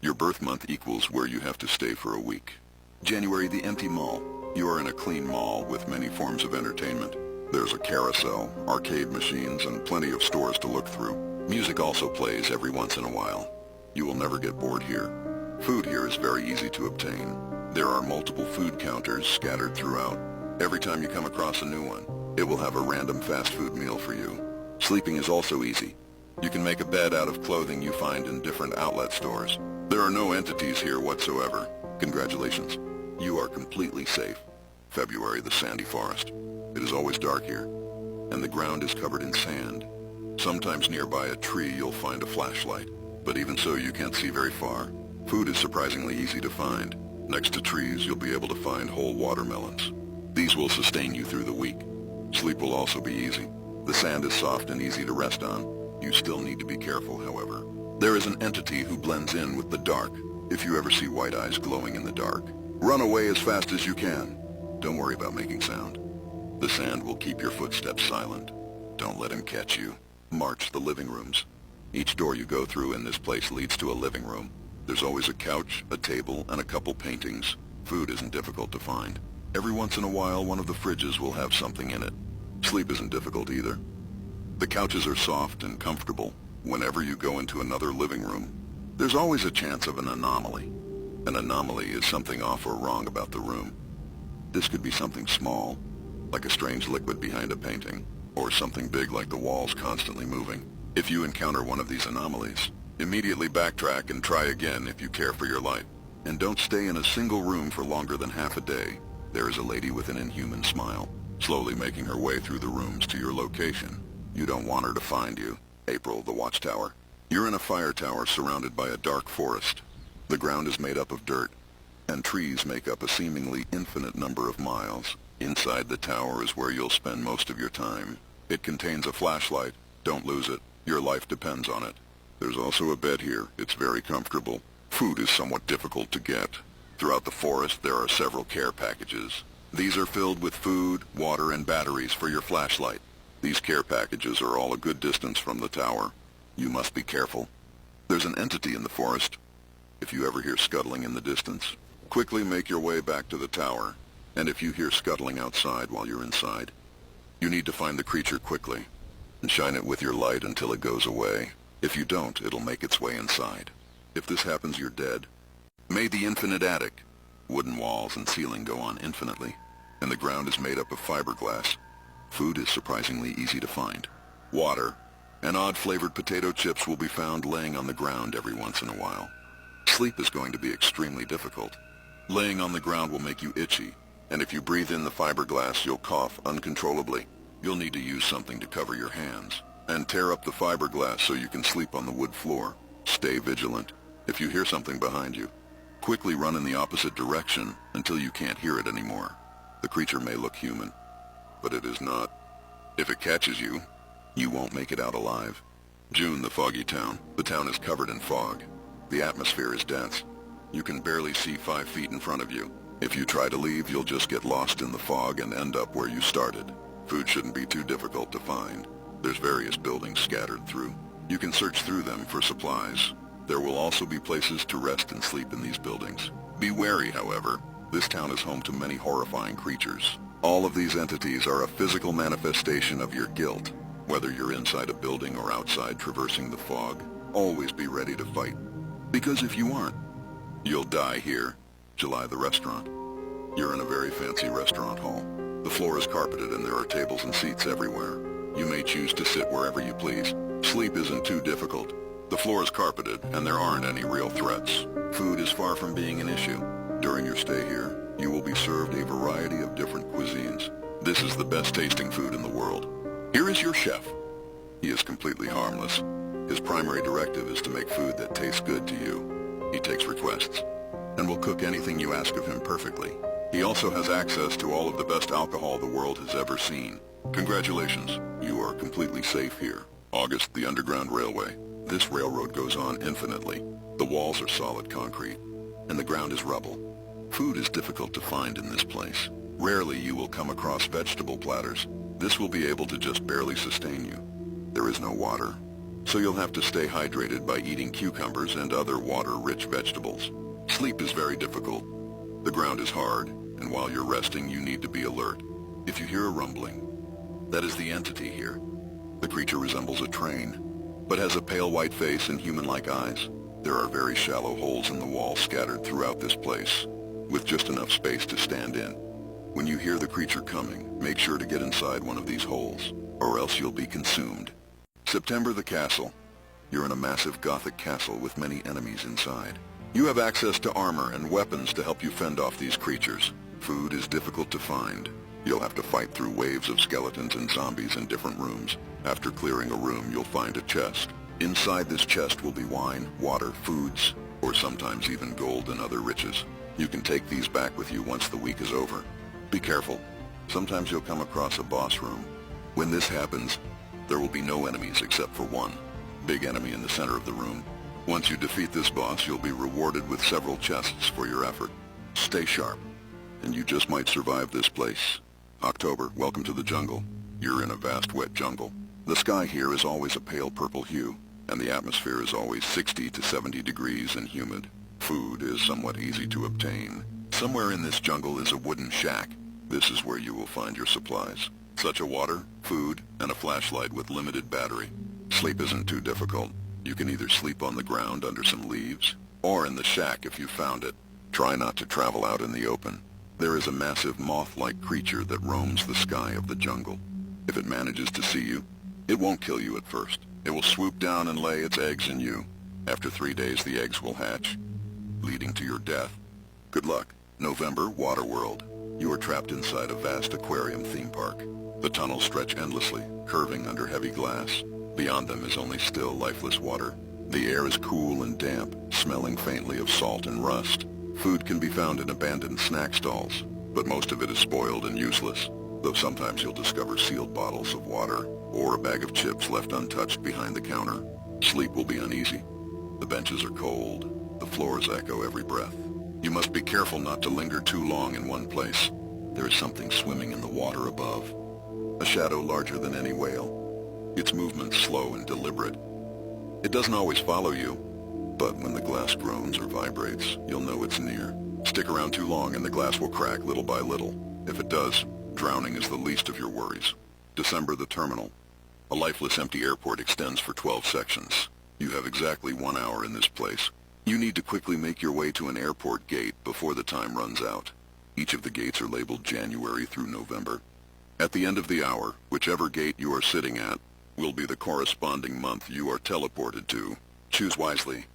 Your birth month equals where you have to stay for a week. January, the empty mall. You are in a clean mall with many forms of entertainment. There's a carousel, arcade machines, and plenty of stores to look through. Music also plays every once in a while. You will never get bored here. Food here is very easy to obtain. There are multiple food counters scattered throughout. Every time you come across a new one, it will have a random fast food meal for you. Sleeping is also easy. You can make a bed out of clothing you find in different outlet stores. There are no entities here whatsoever. Congratulations. You are completely safe. February, the sandy forest. It is always dark here, and the ground is covered in sand. Sometimes nearby a tree you'll find a flashlight, but even so you can't see very far. Food is surprisingly easy to find. Next to trees you'll be able to find whole watermelons. These will sustain you through the week. Sleep will also be easy. The sand is soft and easy to rest on. You still need to be careful, however. There is an entity who blends in with the dark. If you ever see white eyes glowing in the dark, run away as fast as you can. Don't worry about making sound. The sand will keep your footsteps silent. Don't let him catch you. March the living rooms. Each door you go through in this place leads to a living room. There's always a couch, a table, and a couple paintings. Food isn't difficult to find. Every once in a while, one of the fridges will have something in it. Sleep isn't difficult either. The couches are soft and comfortable. Whenever you go into another living room, there's always a chance of an anomaly. An anomaly is something off or wrong about the room. This could be something small, like a strange liquid behind a painting, or something big like the walls constantly moving. If you encounter one of these anomalies, immediately backtrack and try again if you care for your life. And don't stay in a single room for longer than half a day. There is a lady with an inhuman smile, slowly making her way through the rooms to your location. You don't want her to find you. April, the watchtower. You're in a fire tower surrounded by a dark forest. The ground is made up of dirt, and trees make up a seemingly infinite number of miles. Inside the tower is where you'll spend most of your time. It contains a flashlight. Don't lose it. Your life depends on it. There's also a bed here. It's very comfortable. Food is somewhat difficult to get. Throughout the forest there are several care packages. These are filled with food, water, and batteries for your flashlight. These care packages are all a good distance from the tower. You must be careful. There's an entity in the forest. If you ever hear scuttling in the distance, quickly make your way back to the tower. And if you hear scuttling outside while you're inside, you need to find the creature quickly and shine it with your light until it goes away. If you don't, it'll make its way inside. If this happens, you're dead. May the infinite attic. Wooden walls and ceiling go on infinitely, and the ground is made up of fiberglass. Food is surprisingly easy to find. Water and odd-flavored potato chips will be found laying on the ground every once in a while. Sleep is going to be extremely difficult. Laying on the ground will make you itchy, and if you breathe in the fiberglass, you'll cough uncontrollably. You'll need to use something to cover your hands, and tear up the fiberglass so you can sleep on the wood floor. Stay vigilant. If you hear something behind you, quickly run in the opposite direction until you can't hear it anymore. The creature may look human, but it is not. If it catches you, you won't make it out alive. June, the foggy town. The town is covered in fog. The atmosphere is dense. You can barely see 5 feet in front of you. If you try to leave, you'll just get lost in the fog and end up where you started. Food shouldn't be too difficult to find. There's various buildings scattered through. You can search through them for supplies. There will also be places to rest and sleep in these buildings. Be wary, however. This town is home to many horrifying creatures. All of these entities are a physical manifestation of your guilt. Whether you're inside a building or outside traversing the fog, always be ready to fight. Because if you aren't, you'll die here. July, the restaurant. You're in a very fancy restaurant hall. The floor is carpeted and there are tables and seats everywhere. You may choose to sit wherever you please. Sleep isn't too difficult. The floor is carpeted and there aren't any real threats. Food is far from being an issue. During your stay here, you will be served a variety of different cuisines. This is the best tasting food in the world. Here is your chef. He is completely harmless. His primary directive is to make food that tastes good to you. He takes requests and will cook anything you ask of him perfectly. He also has access to all of the best alcohol the world has ever seen. Congratulations, you are completely safe here. August, the Underground Railway. This railroad goes on infinitely. The walls are solid concrete, and the ground is rubble. Food is difficult to find in this place. Rarely you will come across vegetable platters. This will be able to just barely sustain you. There is no water, so you'll have to stay hydrated by eating cucumbers and other water-rich vegetables. Sleep is very difficult. The ground is hard, and while you're resting, you need to be alert. If you hear a rumbling, that is the entity here. The creature resembles a train, but has a pale white face and human-like eyes. There are very shallow holes in the wall scattered throughout this place, with just enough space to stand in. When you hear the creature coming, make sure to get inside one of these holes, or else you'll be consumed. September the Castle. You're in a massive Gothic castle with many enemies inside. You have access to armor and weapons to help you fend off these creatures. Food is difficult to find. You'll have to fight through waves of skeletons and zombies in different rooms. After clearing a room, you'll find a chest. Inside this chest will be wine, water, foods, or sometimes even gold and other riches. You can take these back with you once the week is over. Be careful. Sometimes you'll come across a boss room. When this happens, there will be no enemies except for one big enemy in the center of the room. Once you defeat this boss, you'll be rewarded with several chests for your effort. Stay sharp, and you just might survive this place. October, welcome to the jungle. You're in a vast wet jungle. The sky here is always a pale purple hue, and the atmosphere is always 60 to 70 degrees and humid. Food is somewhat easy to obtain. Somewhere in this jungle is a wooden shack. This is where you will find your supplies, such as water, food, and a flashlight with limited battery. Sleep isn't too difficult. You can either sleep on the ground under some leaves, or in the shack if you found it. Try not to travel out in the open. There is a massive moth-like creature that roams the sky of the jungle. If it manages to see you, it won't kill you at first. It will swoop down and lay its eggs in you. After 3 days, the eggs will hatch, leading to your death. Good luck. November, Waterworld. You are trapped inside a vast aquarium theme park. The tunnels stretch endlessly, curving under heavy glass. Beyond them is only still, lifeless water. The air is cool and damp, smelling faintly of salt and rust. Food can be found in abandoned snack stalls, but most of it is spoiled and useless, though sometimes you'll discover sealed bottles of water or a bag of chips left untouched behind the counter. Sleep will be uneasy. The benches are cold. The floors echo every breath. You must be careful not to linger too long in one place. There is something swimming in the water above, a shadow larger than any whale. Its movements slow and deliberate. It doesn't always follow you, but when the glass groans or vibrates, you'll know it's near. Stick around too long and the glass will crack little by little. If it does, drowning is the least of your worries. December the Terminal. A lifeless empty airport extends for 12 sections. You have exactly 1 hour in this place. You need to quickly make your way to an airport gate before the time runs out. Each of the gates are labeled January through November. At the end of the hour, whichever gate you are sitting at will be the corresponding month you are teleported to. Choose wisely.